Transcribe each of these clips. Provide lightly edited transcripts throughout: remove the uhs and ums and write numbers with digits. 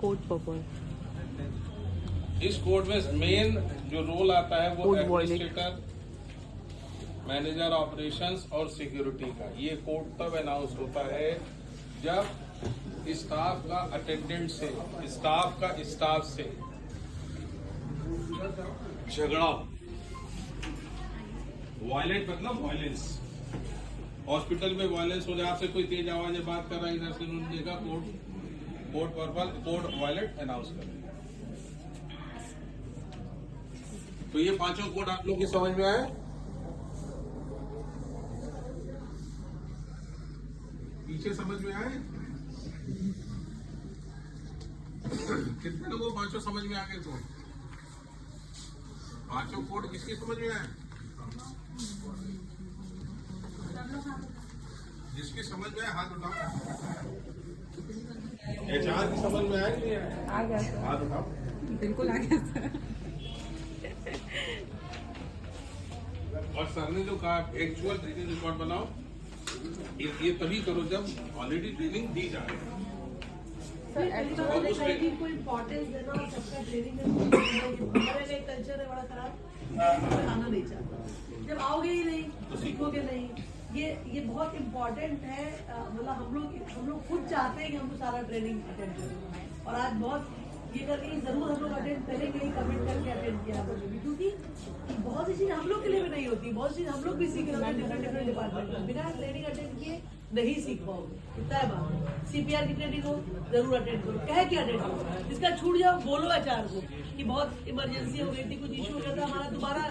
Code purple. इस code में main जो रोल आता है वो code violet. Administrator, manager operations और सिक्योरिटी का। ये कोड तब अनाउंस होता है जब स्टाफ का अटेंडेंट से, स्टाफ का स्टाफ से झगड़ा, वायलेंट मतलब वायलेंस, हॉस्पिटल में वायलेंस हो जाए, आपसे कोई तेज आवाज में बात कर रहा है, इधर से उन्होंने देखा code purple, code violent announce कर। तो ये पांचों कोड आप लोग की समझ में आए? पीछे समझ में आए? कितने लोगों को पांचों समझ में आ गए? तो पांचों कोड किसकी समझ में आए? जिसकी समझ में आए हाथ उठाओ। HR की समझ में आए नहीं आए? आ गया सर, हाथ उठाओ। बिल्कुल आ गया सर। और सर ने जो कहा एक्चुअल ट्रेनिंग रिकॉर्ड बनाओ, ये तभी करो जब ऑलरेडी ट्रेनिंग दी जाए। कोई इम्पोर्टेंस देना और सबका ट्रेनिंग हमारे कल्चर है बड़ा खराब, आना नहीं चाहता। जब आओगे ही नहीं तो सीखोगे नहीं। ये बहुत इम्पोर्टेंट है। मतलब हम लोग खुद चाहते हैं कि हमको सारा ट्रेनिंग अटेंड करें, और आज बहुत ये करके जरूर हम लोग अटेंड करेंगे, कमेंट करके अटेंड किया करेंगे, क्योंकि बहुत सी चीज हम लोग के लिए भी नहीं होती। बहुत चीज हम लोग भी सीख रहे हैं डिफरेंट डिपार्टमेंट में, बिना ट्रेनिंग अटेंड किए नहीं सीख पाओगे। इतना है बात। CPR की ट्रेनिंग हो जरूर अटेंड करो, कह के अटेंड करो। जिसका छूट जाओ बोलो HR को कि बहुत इमरजेंसी हो गई थी, कुछ इशू हो गया था हमारा, दोबारा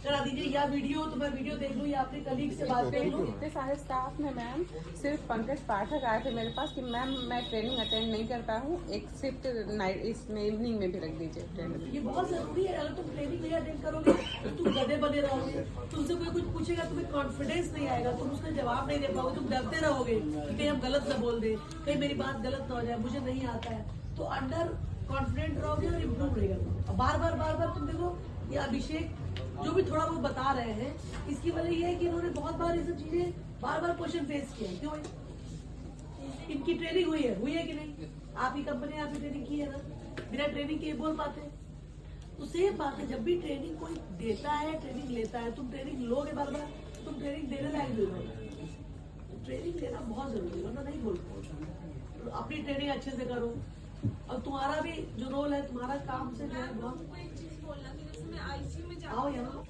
करा दीजिए, या वीडियो तो मैं वीडियो देख लूँ या अपने कलीग से बात कर लूँ। इतने सारे स्टाफ में मैम सिर्फ पंकज पाठक आए थे मेरे पास कि मैम मैं ट्रेनिंग अटेंड नहीं कर पाया हूँ, एक शिफ्ट नाइट इसमें इवनिंग में भी रख दीजिए ट्रेनिंग। ये बहुत जरूरी है। अगर तुम ट्रेनिंग नहीं अटेंड करोगे तो तुम गधे बने रहोगे। तुमसे कोई कुछ पूछेगा, तुम्हें कॉन्फिडेंस नहीं आएगा, तुम उसका जवाब नहीं दे पाओगे, तुम डरते रहोगे कि कहीं हम गलत न बोल दे, कहीं मेरी बात गलत ना हो जाए, मुझे नहीं आता है। तो अंडर कॉन्फिडेंट रहोगे और इम्प्रूव नहीं करोगे। बार बार तुम देखो, ये अभिषेक जो भी थोड़ा बहुत बता रहे हैं, इसकी वजह ये है कि इन्होंने बहुत बार ये सब चीजें बार क्वेश्चन फेस किया। क्यों है? इनकी ट्रेनिंग हुई है कि नहीं? आपकी कंपनी आपकी ट्रेनिंग की है ना? बिना ट्रेनिंग के बोल पाते? तो सेम बात है, जब भी ट्रेनिंग कोई देता है, ट्रेनिंग लेता है, तुम ट्रेनिंग लोगे बार तुम ट्रेनिंग देने लायक भी हो। तो ट्रेनिंग लेना बहुत जरूरी है, वरना नहीं बोल पाओ। तो अपनी ट्रेनिंग अच्छे से करो, और तुम्हारा भी जो रोल है, तुम्हारा काम से जो है बहुत। एक चीज बोलना कि जैसे मैं ICU में आओ जाती यहाँ हूँ,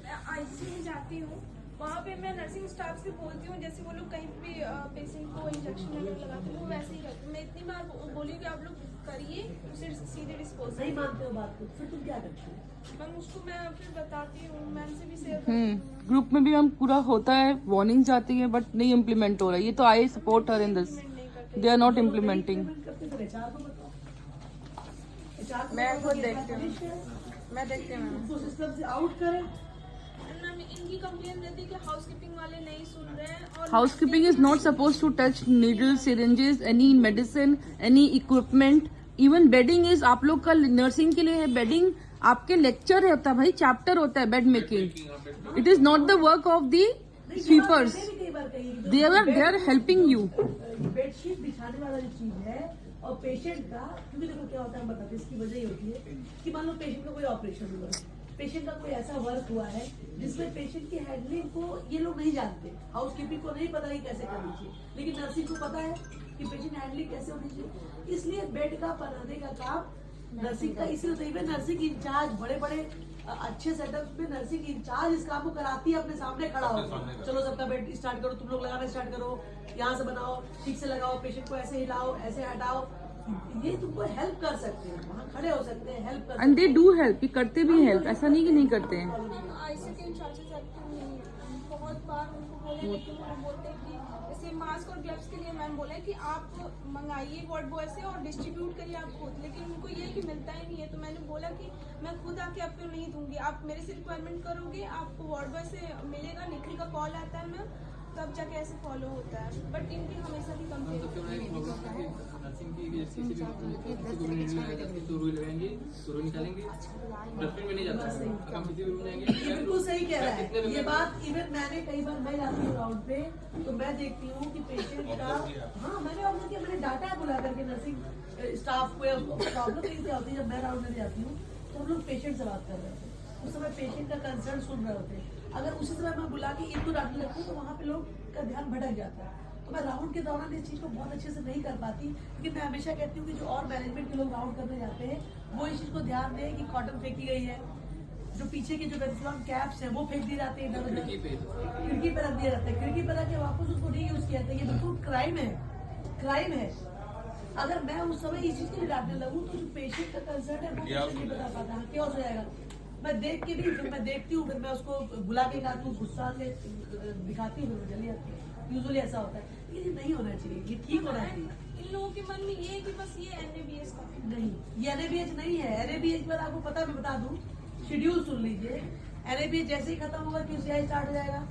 मैं ICU में जाती हूँ, वहाँ पे मैं नर्सिंग स्टाफ से बोलती हूँ, जैसे वो लोग कहीं भी पेशेंट को इंजेक्शन वगैरह लगाते हैं, वो वैसे ही करते हैं। मैं इतनी बार बोली कि आप लोग करिए, उसे सीधे डिस्पोज नहीं मानते हो बात को, फिर तुम क्या करते हो? मैम उसको मैं फिर बताती हूँ, मैम से भी शेयर करती हूँ। ग्रुप में भी हम पूरा होता है, वार्निंग जाती है, बट नहीं इम्प्लीमेंट हो रहा है। ये तो I support her in this, they are not implementing. मैं खुद देखती हूँ, मैं देखती हूँ मैम। सिस्टम से आउट करें। मैम इनकी कंप्लेन रहती है कि हाउसकीपिंग वाले नहीं सुन रहे हैं, और Housekeeping is not supposed to touch needles, syringes, any medicine, any equipment. Even bedding is आप लोग का नर्सिंग के लिए है। बेडिंग आपके लेक्चर होता है भाई, चैप्टर होता है bed making. It is not the work of the sweepers, they are helping you. Bedsheet बिछाने वाला जो चीज है, और पेशेंट का, क्योंकि देखो क्या होता है, हम बताते हैं, इसकी वजह ये होती है कि मान लो पेशेंट का कोई ऑपरेशन हुआ है, पेशेंट का कोई ऐसा वर्क हुआ है जिसमें पेशेंट की हैंडलिंग को ये लोग नहीं जानते, हाउसकीपिंग को नहीं पता कि कैसे करनी चाहिए, लेकिन नर्सिंग को पता है कि पेशेंट हैंडलिंग कैसे होनी चाहिए। इसलिए बेड का बनाने का काम नर्सिंग का, इसलिए नर्सिंग इंचार्ज बड़े बड़े अच्छे सेटअप में नर्सिंग इंचार्ज इस काम को कराती है, अपने सामने खड़ा हो, चलो सबका बेड स्टार्ट करो, तुम लोग लगाना स्टार्ट करो, यहाँ से बनाओ, ठीक से लगाओ, पेशेंट को ऐसे हिलाओ, ऐसे हटाओ। ये तुमको हेल्प कर सकते हैं, वहाँ खड़े हो सकते हैं, हेल्प कर एंड दे डू हेल्प, करते भी हेल्प, ऐसा नहीं कि नहीं करते हैं। ICU के इंचार्जेस एक्टिव नहीं है। बहुत बार उनको बोले, लेकिन वो बोलते हैं कि जैसे मास्क और ग्लव्स के लिए मैम बोला है कि आप मंगाइए वार्ड बॉय से और डिस्ट्रीब्यूट करिए आप खुद, लेकिन उनको ये है कि मिलता ही नहीं है। तो मैंने बोला कि मैं खुद आके आपको नहीं दूंगी, आप मेरे से रिक्वायरमेंट करोगे, आपको वार्ड बॉय से मिलेगा, निखिल का कॉल आता है मैम, तब जाके ऐसे फॉलो होता है। बट इनकी हमेशा की कंप्लेंट किसी भी सुई लगाएंगे, सुई निकालेंगे, डस्टबिन में नहीं जाता है। अगर हम किसी भी रूम जाएंगे ये बिल्कुल सही कह रहा है ये बात। इवन मैंने कई बार मैं जाती हूँ राउंड पे तो मैं देखती हूँ कि पेशेंट का, हाँ मैंने ऑब्जर्व किया, मैंने डाटा है बुला करके नर्सिंग स्टाफ को। प्रॉब्लम नहीं क्या होती, जब मैं राउंड में जाती हूँ तो हम लोग पेशेंट से बात कर रहे होते हैं, उस समय पेशेंट का कंसर्न सुन रहे होते हैं। अगर उसी समय मैं बुला के इनको डांटने लगती हूँ तो वहाँ पे लोग का ध्यान भटक जाता है। तो मैं राउंड के दौरान इस चीज़ को बहुत अच्छे से नहीं कर पाती, लेकिन मैं हमेशा कहती हूँ कि जो और मैनेजमेंट के लोग राउंड करने जाते हैं वो इस चीज़ को ध्यान दें कि कॉटन फेंकी गई है, जो पीछे के जो वेंटिलेटर कैप्स हैं वो फेंक दी जाती है, इधर उधर खिड़की पे रख दिया जाता है, खिड़की पे रख के वापस उसको नहीं यूज किया जाता है। ये बिल्कुल क्राइम है, क्राइम है। अगर मैं उस समय इस चीज के लिए डांटने लगूँ तो जो पेशेंट का कंसर्न है वो पेशेंट नहीं बता पाता, क्या हो जाएगा। मैं देख के भी, फिर मैं देखती हूँ, फिर मैं उसको बुला के कहा तू गुस्सा से दिखाती हूँ, फिर मैं चली जाती हूँ। यूजुअली ऐसा होता है, लेकिन ये नहीं होना चाहिए, ये ठीक होना चाहिए। इन लोगों के मन में ये है कि बस ये NABH का नहीं, ये NABH नहीं है। NABH पर आपको पता, मैं बता दूं, शेड्यूल सुन लीजिए। NABH जैसे ही खत्म होगा QCI स्टार्ट हो जाएगा,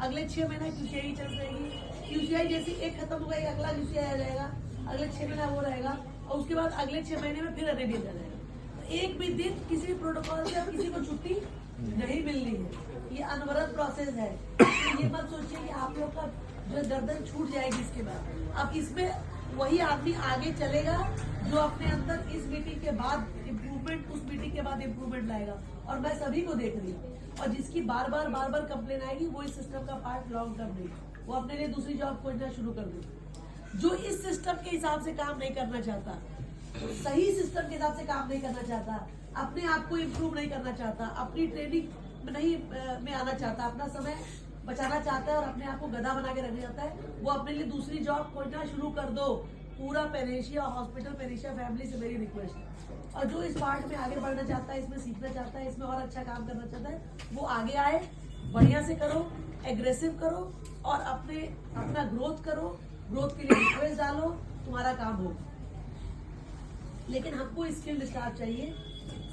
अगले 6 महीने QCI चल रहेगी। QCI जैसे एक खत्म होगा अगला QCI आ जाएगा, अगले 6 महीना वो रहेगा, और उसके बाद अगले 6 महीने में फिर NABH आ जाएगा। तो एक भी दिन किसी भी प्रोटोकॉल से किसी को छुट्टी नहीं मिलनी है, ये अनवरत प्रोसेस है। तो ये मत सोचिए कि आप लोग का जो गर्दन छूट जाएगी इसके बाद। अब इसमें वही आदमी आगे चलेगा जो अपने अंदर इस मीटिंग के बाद इम्प्रूवमेंट, उस मीटिंग के बाद इम्प्रूवमेंट लाएगा। और मैं सभी को देख रही हूँ, और जिसकी बार बार कंप्लेन आएगी वो इस सिस्टम का पार्ट लॉन्ग टर्म नहीं, वो अपने लिए दूसरी जॉब खोजना शुरू कर दे। जो इस सिस्टम के हिसाब से काम नहीं करना चाहता, सही सिस्टम के हिसाब से काम नहीं करना चाहता, अपने आप को इम्प्रूव नहीं करना चाहता, अपनी ट्रेनिंग में नहीं में आना चाहता, अपना समय बचाना चाहता है और अपने आप को गधा बना के रखना चाहता है, वो अपने लिए दूसरी जॉब खोजना शुरू कर दो। पूरा पेनेशिया हॉस्पिटल, पेनेशिया फैमिली से मेरी रिक्वेस्ट है। और जो इस पार्ट में आगे बढ़ना चाहता है, इसमें सीखना चाहता है, इसमें और अच्छा काम करना चाहता है, वो आगे आए, बढ़िया से करो, एग्रेसिव करो और अपना ग्रोथ करो। ग्रोथ के लिए रिक्वेस्ट डालो, तुम्हारा काम हो। लेकिन हमको स्किल्ड स्टाफ चाहिए,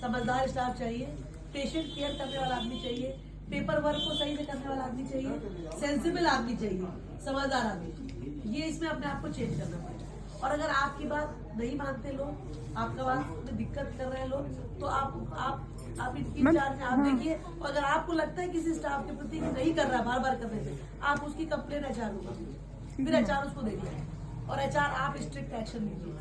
समझदार स्टाफ चाहिए, पेशेंट केयर करने वाला आदमी चाहिए, पेपर वर्क को सही से करने वाला आदमी चाहिए, सेंसिबल आदमी चाहिए, समझदार आदमी चाहिए। ये इसमें अपने आप को चेंज करना पड़ेगा। और अगर आपकी बात नहीं मानते लोग, आपका बात में दिक्कत कर रहे हैं लोग, तो आप इनकी चार्ज में आप देखिए। और अगर आपको लगता है किसी स्टाफ के प्रति कि नहीं कर रहा बार बार करने से, आप उसकी कंप्लेन HR को करिए, फिर HR उसको देखिए और HR आप स्ट्रिक्ट एक्शन लीजिए।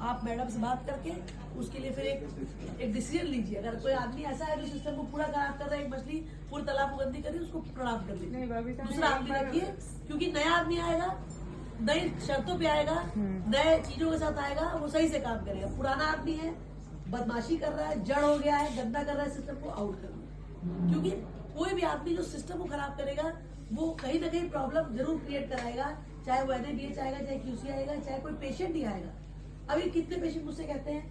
आप मैडम से बात करके उसके लिए फिर एक डिसीजन लीजिए। अगर कोई आदमी ऐसा है जो सिस्टम को पूरा खराब कर रहा है, एक मछली पूरी तालाब को गंदी करिए, उसको प्रणाम कर दीजिए, दूसरा आदमी रखिए। क्योंकि नया आदमी आएगा, नई शर्तों पे आएगा, नए चीजों के साथ आएगा, वो सही से काम करेगा। पुराना आदमी है, बदमाशी कर रहा है, जड़ हो गया है, गंदा कर रहा है, सिस्टम को आउट कर। क्योंकि कोई भी आदमी जो सिस्टम को खराब करेगा वो कहीं ना कहीं प्रॉब्लम जरूर क्रिएट कराएगा, चाहे वो NABH आएगा, चाहे QC आएगा, चाहे कोई पेशेंट ही आएगा। अभी कितने पेशेंट मुझसे कहते हैं,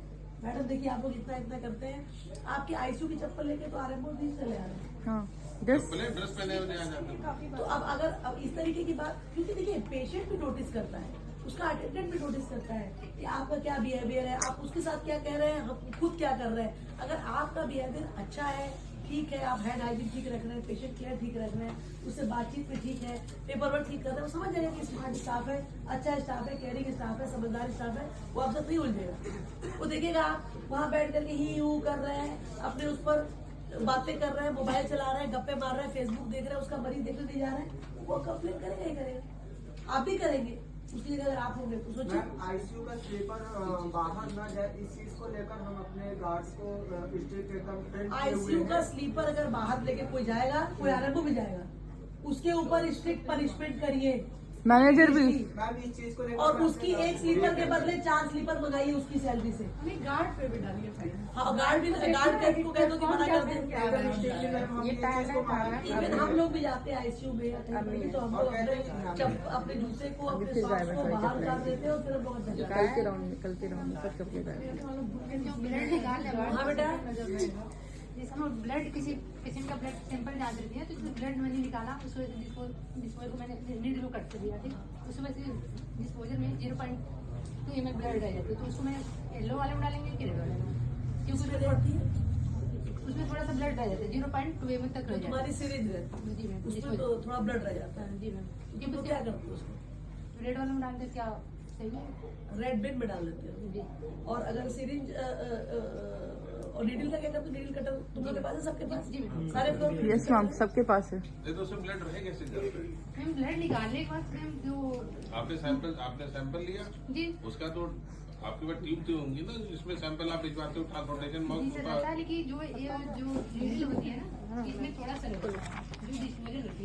मैडम देखिए आप लोग इतना करते हैं, आपके ICU की चप्पल लेके तो RMO नहीं चले आ रहे हैं। ड्रेस पहने हुए आ जाते हैं। तो अब इस तरीके की बात, क्योंकि देखिए पेशेंट भी नोटिस करता है, उसका अटेंडेंट भी नोटिस करता है कि आपका क्या बिहेवियर है, आप उसके साथ क्या कह रहे हैं, हम खुद क्या कर रहे हैं। अगर आपका बिहेवियर अच्छा है, ठीक है, आप हैंड हाइजीन ठीक रख रहे हैं, पेशेंट केयर ठीक रख रहे हैं, उससे बातचीत में ठीक है, पेपर वर्क ठीक कर रहे हैं, वो समझ जाएगा कि स्मार्ट स्टाफ है, अच्छा स्टाफ है, केयरिंग स्टाफ है, समझदार स्टाफ है, वो आपसे नहीं उलझेगा। वो देखेगा आप वहाँ बैठ करके ही हू कर रहे हैं, अपने उस पर बातें कर रहे हैं, मोबाइल चला रहे हैं, गप्पे मार रहे हैं, फेसबुक देख रहे हैं, उसका मरीज देखने नहीं जा रहे हैं, वो कंप्लेन करेगा ही करेगा। आप भी करेंगे, उसकी जगह अगर आप होंगे तो सोचिए। ICU का स्लीपर बाहर न जाए, इस चीज को लेकर हम अपने गार्ड्स को स्ट्रिक्ट एकदम ट्रेन किए हुए ICU का हैं। स्लीपर अगर बाहर लेके कोई जाएगा, कोई RMO भी जाएगा, उसके ऊपर स्ट्रिक्ट पनिशमेंट करिए, मैनेजर भी। मैम इस चीज को लेकर और उसकी एक स्लीपर के बदले 4 स्लीपर मंगाइए उसकी सैलरी से। गार्ड पे भी डालिए फाइन। हाँ, गार्ड भी, गार्ड के को कह दो कि मना कर दे। इवन हम लोग भी जाते हैं ICU में या कहीं पर भी, तो हम लोग अपने जूते को, अपने सॉक्स को बाहर उतार देते हैं और फिर हम लोग अंदर जाते हैं। कल के राउंड सब कपड़े ब्लड निकालने के बाद हाँ बेटा। जैसे हम ब्लड किसी पेशेंट का ब्लड सैंपल जांच रही है तो उसमें ब्लड मैंने निकाला, उसको डिस्पोजल को मैंने नीडल को कट कर दिया, ठीक। उसमें से डिस्पोजल में 0.2 ml ब्लड रह जाती है, तो उसको मैं येलो वाले में डालेंगे कि रेड वाले में, क्योंकि उसमें थोड़ा सा ब्लड रह जाता है, 0.2 ml तक रह जाता तुम्हारी सीरीज रहती है। जी मैम, है, उसमें तो थोड़ा ब्लड रह जाता है। जी मैम, तो क्या करते हो उसको? रेड वाले में डालते क्या सही है रेड बिन में डाल देते हो। जी। और अगर सिरिंज और नीडल का क्या करते हो? नीडल कटर तुम लोग के पास है? सबके पास जी, मैम। सारे फ्लोर पे? यस मैम, सबके पास है। नहीं तो उसमें ब्लड रहे कैसे जाते? मैम ब्लड निकालने के बाद मैम जो आपने सैंपल लिया? जी उसका तो आपके पास ट्यूब तो होंगी ना जिसमें सैंपल आप भिजवाते हो, ट्रांसपोर्टेशन जी माउथ सर होता रहता है। है, लेकिन जो नीडल होती है ना इसमें थोड़ा सा